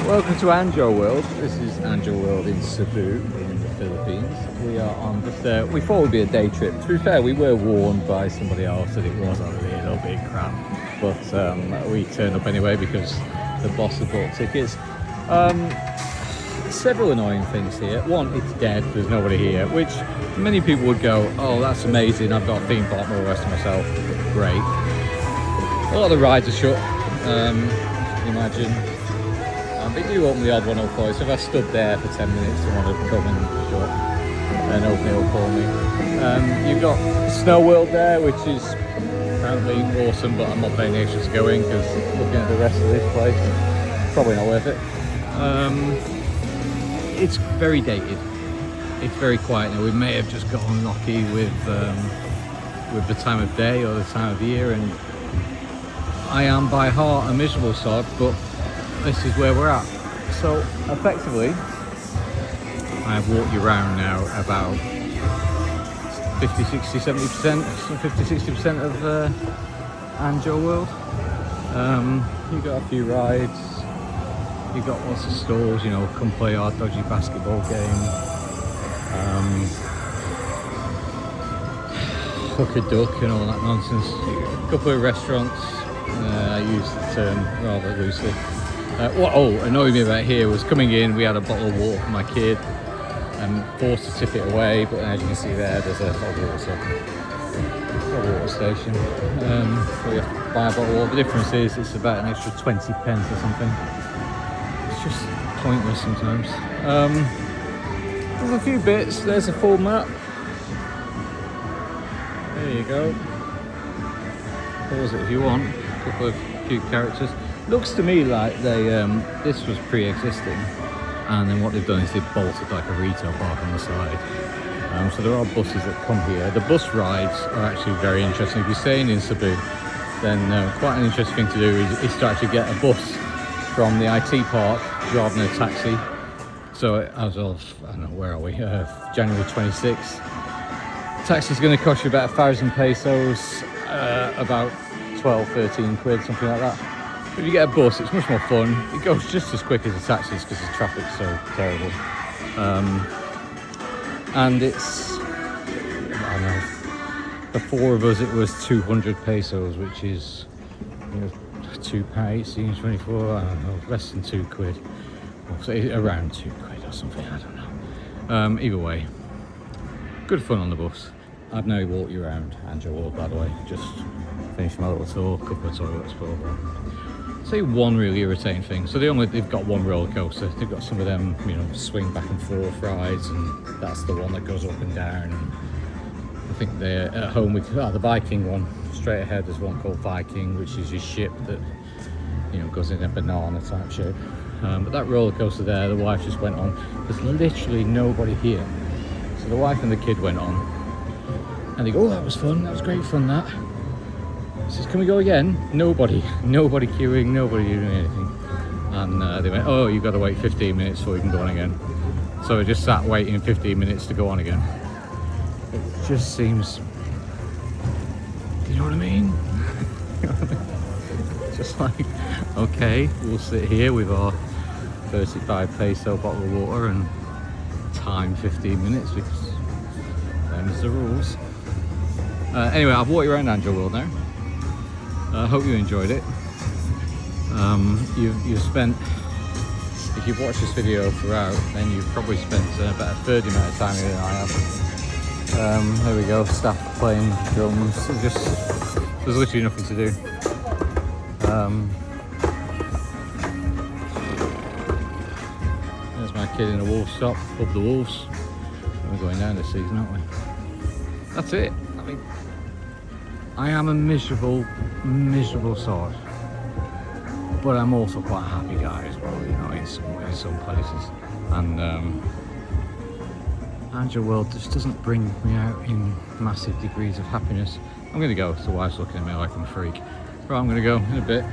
Welcome to Anjo World. This is Anjo World in Cebu in the Philippines. We are on just we thought it would be a day trip. To be fair, we were warned by somebody else that it was only a little bit crap, but we turned up anyway because the boss had bought tickets. Several annoying things here. One, it's dead, there's nobody here, which many people would go, oh, that's amazing, I've got a theme park all the rest of myself. Great. A lot of the rides are shut, imagine. They do open the odd one up for you, so if I stood there for 10 minutes, someone would come and shut and open it up for me. You've got Snow World there, which is apparently awesome, but I'm not paying extra to go in because looking at the rest of this place, probably not worth it. It's very dated. It's very quiet now. We may have just got unlucky with the time of day or the time of year, and I am by heart a miserable sod, but this is where we're at. So effectively, I have walked you around now about 50, 60, 70%, 50, 60% of Anjo World. You've got a few rides, you've got lots of stalls, you know, come play our dodgy basketball game. Hook a duck and all that nonsense. A couple of restaurants, I use the term rather loosely. What annoyed me about here was coming in, we had a bottle of water for my kid and forced to tip it away, but as you can see there, there's a water station. So you have to buy a bottle of water. The difference is it's about an extra 20 pence or something. It's just pointless sometimes. There's a few bits, there's a full map. There you go. Pause it if you want. A couple of cute characters. Looks to me like they this was pre-existing, and then what they've done is they've bolted like a retail park on the side. So there are buses that come here. The bus rides are actually very interesting. If you're staying in Cebu, then quite an interesting thing to do is to actually get a bus from the IT park rather than a taxi. So as of, I don't know, where are we? January 26th. Taxi's going to cost you about 1,000 pesos, about 12, 13 quid, something like that. If you get a bus, it's much more fun. It goes just as quick as the taxis because the traffic's so terrible. And it's, I don't know, for four of us it was 200 pesos, which is, you know, £2, 24, I don't know, less than 2 quid. Or so around 2 quid or something, I don't know. Either way, good fun on the bus. I've now walked you around Anjo World, by the way. Just finished my little tour, couple of toilets, blah, blah. Say one really irritating thing. So they've got one roller coaster. They've got some of them, you know, swing back and forth rides, and that's the one that goes up and down. And I think they're at home with the Viking one. Straight ahead, there's one called Viking, which is your ship that, you know, goes in a banana type shape. But that roller coaster there, the wife just went on. There's literally nobody here. So the wife and the kid went on, and they go, "Oh, that was fun. That was great fun. That." Says, "Can we go again?" Nobody queuing, nobody doing anything. And they went, "Oh, you've got to wait 15 minutes before you can go on again." So I just sat waiting 15 minutes to go on again. It just seems, you know what I mean? Just like, okay, we'll sit here with our 35 peso bottle of water and time 15 minutes because them's the rules. Anyway, I've walked you around Anjo World now. I hope you enjoyed it. You've spent, if you've watched this video throughout, then you've probably spent about a third amount of time here than I have. There we go, staff playing drums. There's literally nothing to do. There's my kid in a wolf stop, Pub the Wolves. We're going down this season, aren't we? That's it. I mean, I am a miserable sod, but I'm also quite a happy guy as well, you know, in some places. And Anjo World just doesn't bring me out in massive degrees of happiness. I'm gonna go, so the wife's looking at me like I'm a freak. Right, I'm gonna go in a bit.